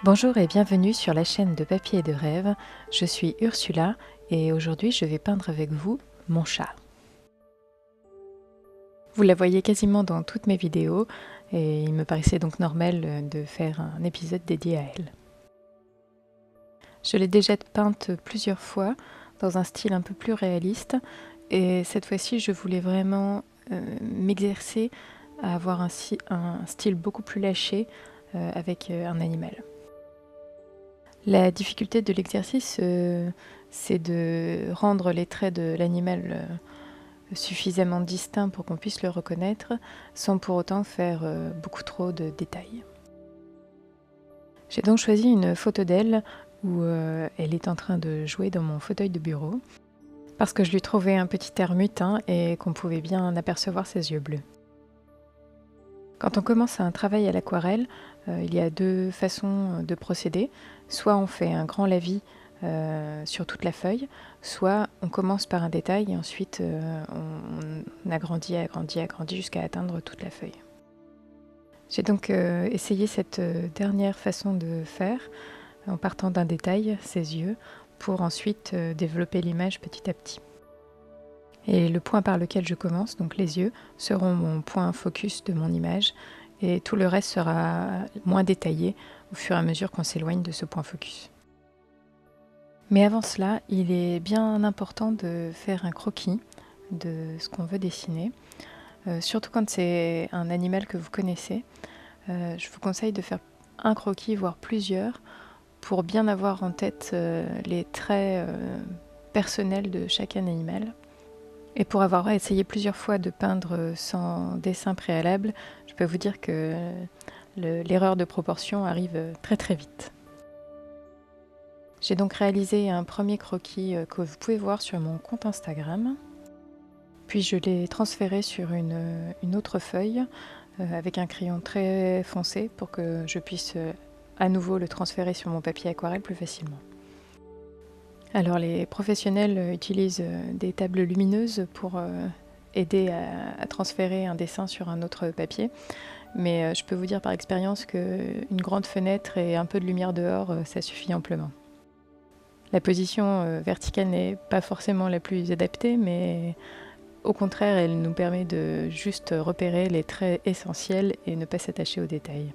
Bonjour et bienvenue sur la chaîne de Papier et de Rêve. Je suis Ursula et aujourd'hui je vais peindre avec vous mon chat. Vous la voyez quasiment dans toutes mes vidéos et il me paraissait donc normal de faire un épisode dédié à elle. Je l'ai déjà peinte plusieurs fois dans un style un peu plus réaliste et cette fois-ci je voulais vraiment m'exercer à avoir un style beaucoup plus lâché avec un animal. La difficulté de l'exercice, c'est de rendre les traits de l'animal suffisamment distincts pour qu'on puisse le reconnaître, sans pour autant faire beaucoup trop de détails. J'ai donc choisi une photo d'elle où elle est en train de jouer dans mon fauteuil de bureau, parce que je lui trouvais un petit air mutin et qu'on pouvait bien apercevoir ses yeux bleus. Quand on commence un travail à l'aquarelle, il y a deux façons de procéder. Soit on fait un grand lavis sur toute la feuille, soit on commence par un détail et ensuite on agrandit jusqu'à atteindre toute la feuille. J'ai donc essayé cette dernière façon de faire en partant d'un détail, ses yeux, pour ensuite développer l'image petit à petit. Et le point par lequel je commence, donc les yeux, seront mon point focus de mon image et tout le reste sera moins détaillé au fur et à mesure qu'on s'éloigne de ce point focus. Mais avant cela, il est bien important de faire un croquis de ce qu'on veut dessiner, surtout quand c'est un animal que vous connaissez. Je vous conseille de faire un croquis, voire plusieurs, pour bien avoir en tête les traits personnels de chaque animal. Et pour avoir essayé plusieurs fois de peindre sans dessin préalable, je peux vous dire que l'erreur de proportion arrive très très vite. J'ai donc réalisé un premier croquis que vous pouvez voir sur mon compte Instagram. Puis je l'ai transféré sur une autre feuille avec un crayon très foncé pour que je puisse à nouveau le transférer sur mon papier aquarelle plus facilement. Alors les professionnels utilisent des tables lumineuses pour aider à transférer un dessin sur un autre papier. Mais je peux vous dire par expérience qu'une grande fenêtre et un peu de lumière dehors, ça suffit amplement. La position verticale n'est pas forcément la plus adaptée, mais au contraire, elle nous permet de juste repérer les traits essentiels et ne pas s'attacher aux détails.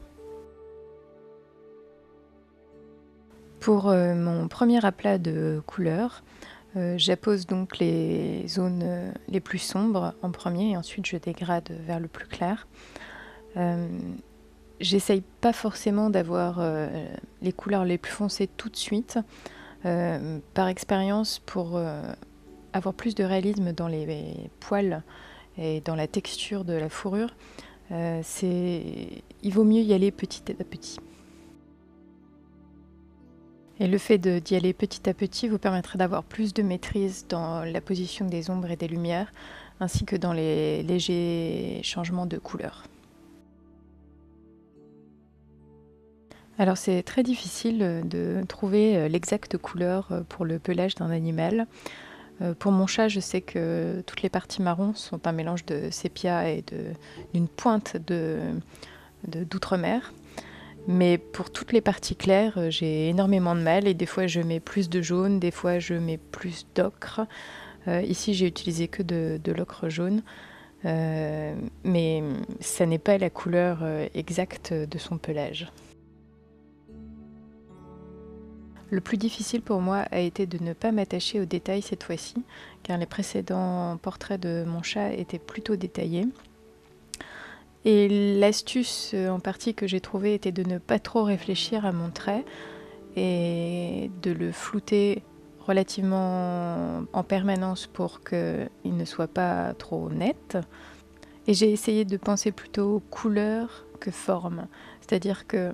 Pour mon premier aplat de couleurs, j'appose donc les zones les plus sombres en premier et ensuite je dégrade vers le plus clair. J'essaye pas forcément d'avoir les couleurs les plus foncées tout de suite. Par expérience, pour avoir plus de réalisme dans les poils et dans la texture de la fourrure, il vaut mieux y aller petit à petit. Et le fait d'y aller petit à petit vous permettra d'avoir plus de maîtrise dans la position des ombres et des lumières, ainsi que dans les légers changements de couleur. Alors c'est très difficile de trouver l'exacte couleur pour le pelage d'un animal. Pour mon chat, je sais que toutes les parties marron sont un mélange de sépia et d'une pointe d'outre-mer. Mais pour toutes les parties claires, j'ai énormément de mal et des fois je mets plus de jaune, des fois je mets plus d'ocre. Ici j'ai utilisé que de l'ocre jaune, mais ça n'est pas la couleur exacte de son pelage. Le plus difficile pour moi a été de ne pas m'attacher aux détails cette fois-ci, car les précédents portraits de mon chat étaient plutôt détaillés. Et l'astuce en partie que j'ai trouvée était de ne pas trop réfléchir à mon trait et de le flouter relativement en permanence pour qu'il ne soit pas trop net. Et j'ai essayé de penser plutôt couleur que forme, c'est-à-dire que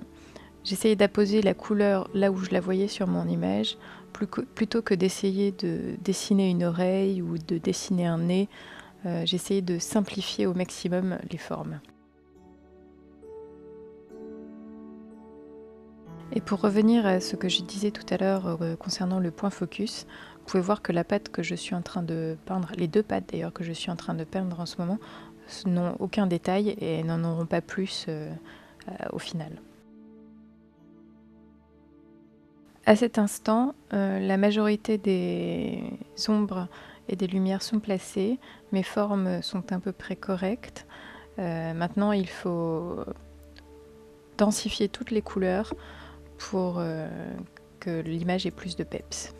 j'essayais d'apposer la couleur là où je la voyais sur mon image, plutôt que d'essayer de dessiner une oreille ou de dessiner un nez. J'essayais de simplifier au maximum les formes. Et pour revenir à ce que je disais tout à l'heure concernant le point focus, vous pouvez voir que la pâte que je suis en train de peindre, les deux pâtes d'ailleurs que je suis en train de peindre en ce moment, n'ont aucun détail et n'en auront pas plus au final. À cet instant, la majorité des ombres et des lumières sont placées, mes formes sont à peu près correctes. Maintenant, il faut densifier toutes les couleurs pour que l'image ait plus de peps.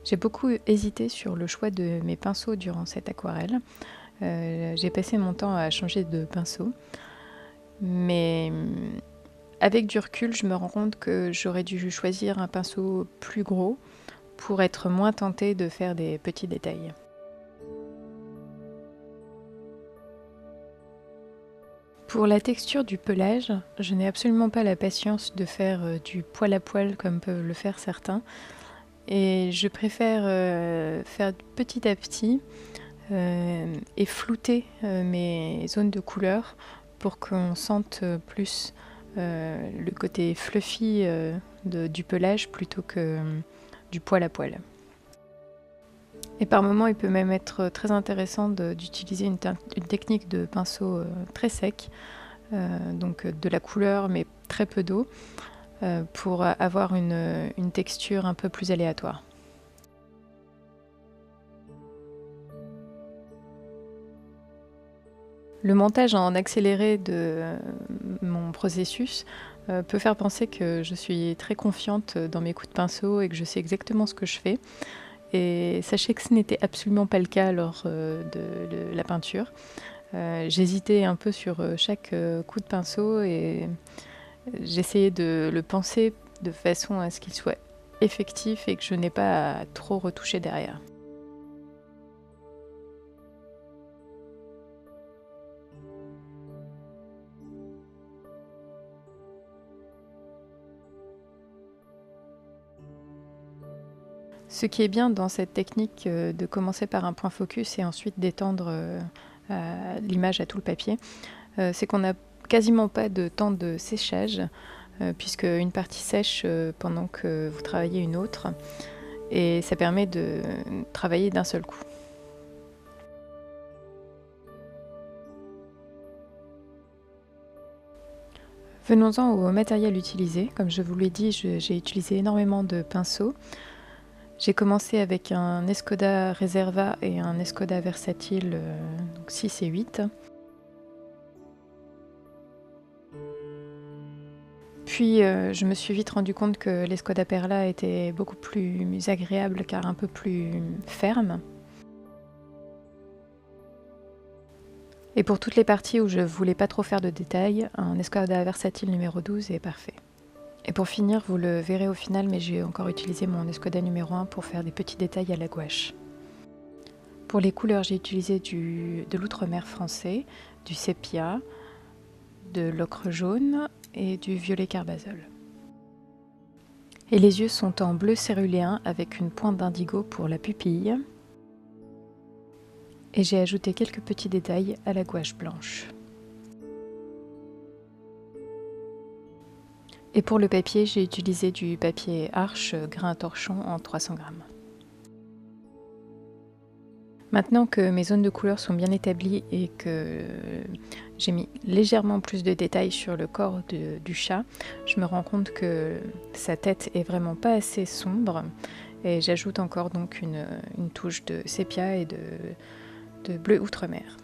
J'ai beaucoup hésité sur le choix de mes pinceaux durant cette aquarelle. J'ai passé mon temps à changer de pinceau, mais avec du recul, je me rends compte que j'aurais dû choisir un pinceau plus gros pour être moins tentée de faire des petits détails. Pour la texture du pelage, je n'ai absolument pas la patience de faire du poil à poil comme peuvent le faire certains. Et je préfère faire petit à petit et flouter mes zones de couleur pour qu'on sente plus le côté fluffy du pelage plutôt que du poil à poil. Et par moments, il peut même être très intéressant d'utiliser une technique de pinceau très sec, donc de la couleur mais très peu d'eau, pour avoir une texture un peu plus aléatoire. Le montage en accéléré de mon processus peut faire penser que je suis très confiante dans mes coups de pinceau et que je sais exactement ce que je fais. Et sachez que ce n'était absolument pas le cas lors de la peinture. J'hésitais un peu sur chaque coup de pinceau et j'essayais de le penser de façon à ce qu'il soit effectif et que je n'ai pas à trop retoucher derrière. Ce qui est bien dans cette technique de commencer par un point focus et ensuite d'étendre l'image à tout le papier, c'est qu'on n'a quasiment pas de temps de séchage, puisque une partie sèche pendant que vous travaillez une autre, et ça permet de travailler d'un seul coup. Venons-en au matériel utilisé. Comme je vous l'ai dit, j'ai utilisé énormément de pinceaux. J'ai commencé avec un Escoda Reserva et un Escoda Versatile donc 6 et 8. Puis je me suis vite rendu compte que l'Escoda Perla était beaucoup plus agréable car un peu plus ferme. Et pour toutes les parties où je voulais pas trop faire de détails, un Escoda Versatile numéro 12 est parfait. Et pour finir, vous le verrez au final, mais j'ai encore utilisé mon Escoda numéro 1 pour faire des petits détails à la gouache. Pour les couleurs, j'ai utilisé de l'outre-mer français, du sépia, de l'ocre jaune et du violet carbazole. Et les yeux sont en bleu céruléen avec une pointe d'indigo pour la pupille. Et j'ai ajouté quelques petits détails à la gouache blanche. Et pour le papier, j'ai utilisé du papier Arche grain torchon en 300 grammes. Maintenant que mes zones de couleur sont bien établies et que j'ai mis légèrement plus de détails sur le corps du chat, je me rends compte que sa tête est vraiment pas assez sombre et j'ajoute encore donc une touche de sépia et de bleu outre-mer.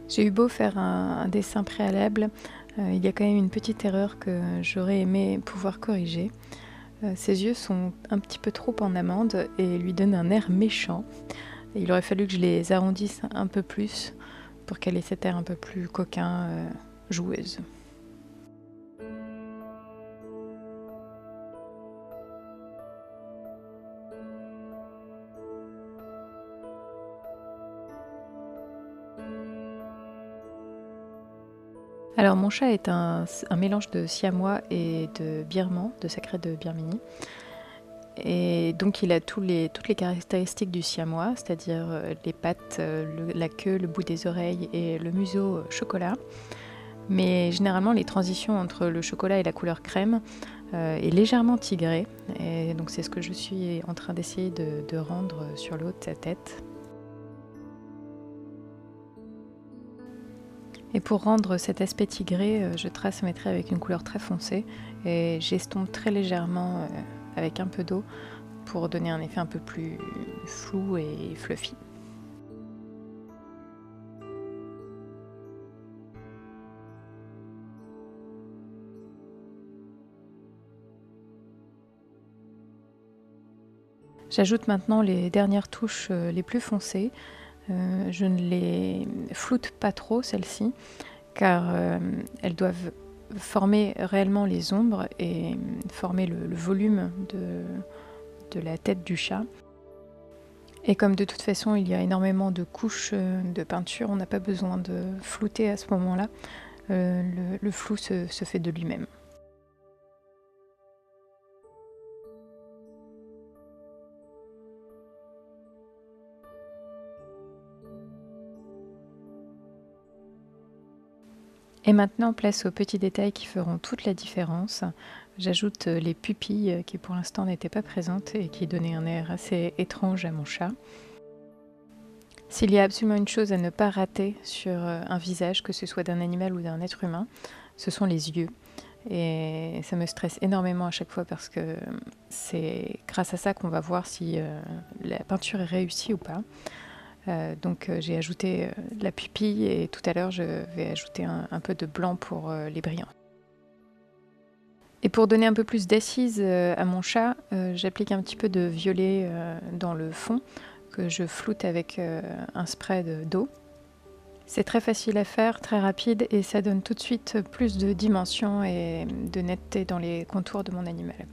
J'ai eu beau faire un dessin préalable, il y a quand même une petite erreur que j'aurais aimé pouvoir corriger. Ses yeux sont un petit peu trop en amande et lui donnent un air méchant. Et il aurait fallu que je les arrondisse un peu plus pour qu'elle ait cet air un peu plus coquin, joueuse. Alors mon chat est un mélange de siamois et de birman, de sacré de Birmanie. Et donc il a toutes les caractéristiques du siamois, c'est-à-dire les pattes, la queue, le bout des oreilles et le museau chocolat. Mais généralement les transitions entre le chocolat et la couleur crème est légèrement tigré, et donc c'est ce que je suis en train d'essayer de rendre sur le haut de sa tête. Et pour rendre cet aspect tigré, je trace mes traits avec une couleur très foncée et j'estompe très légèrement avec un peu d'eau pour donner un effet un peu plus flou et fluffy. J'ajoute maintenant les dernières touches les plus foncées. Je ne les floute pas trop, celles-ci, car elles doivent former réellement les ombres et former le volume de la tête du chat. Et comme de toute façon il y a énormément de couches de peinture, on n'a pas besoin de flouter à ce moment-là. Le flou se fait de lui-même. Et maintenant, place aux petits détails qui feront toute la différence. J'ajoute les pupilles qui pour l'instant n'étaient pas présentes et qui donnaient un air assez étrange à mon chat. S'il y a absolument une chose à ne pas rater sur un visage, que ce soit d'un animal ou d'un être humain, ce sont les yeux. Et ça me stresse énormément à chaque fois parce que c'est grâce à ça qu'on va voir si la peinture est réussie ou pas. Donc j'ai ajouté la pupille et tout à l'heure je vais ajouter un peu de blanc pour les brillants. Et pour donner un peu plus d'assise à mon chat, j'applique un petit peu de violet dans le fond que je floute avec un spray d'eau. C'est très facile à faire, très rapide et ça donne tout de suite plus de dimension et de netteté dans les contours de mon animal.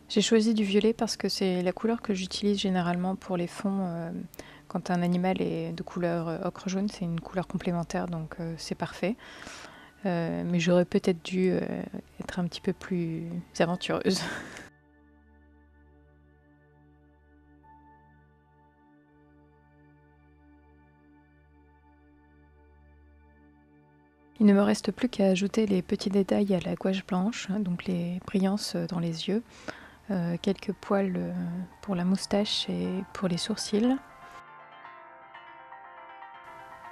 J'ai choisi du violet parce que c'est la couleur que j'utilise généralement pour les fonds quand un animal est de couleur ocre jaune, c'est une couleur complémentaire donc c'est parfait. Mais j'aurais peut-être dû être un petit peu plus aventureuse. Il ne me reste plus qu'à ajouter les petits détails à la gouache blanche, donc les brillances dans les yeux. Quelques poils pour la moustache et pour les sourcils.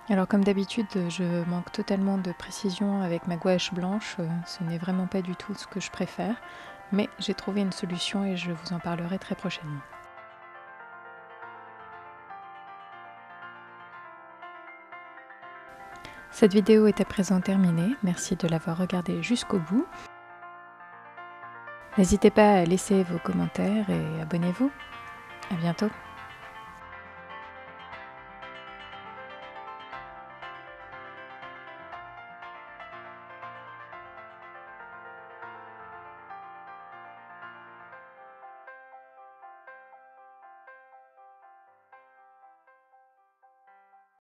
Alors comme d'habitude, je manque totalement de précision avec ma gouache blanche, ce n'est vraiment pas du tout ce que je préfère, mais j'ai trouvé une solution et je vous en parlerai très prochainement. Cette vidéo est à présent terminée, merci de l'avoir regardée jusqu'au bout. N'hésitez pas à laisser vos commentaires et abonnez-vous. À bientôt.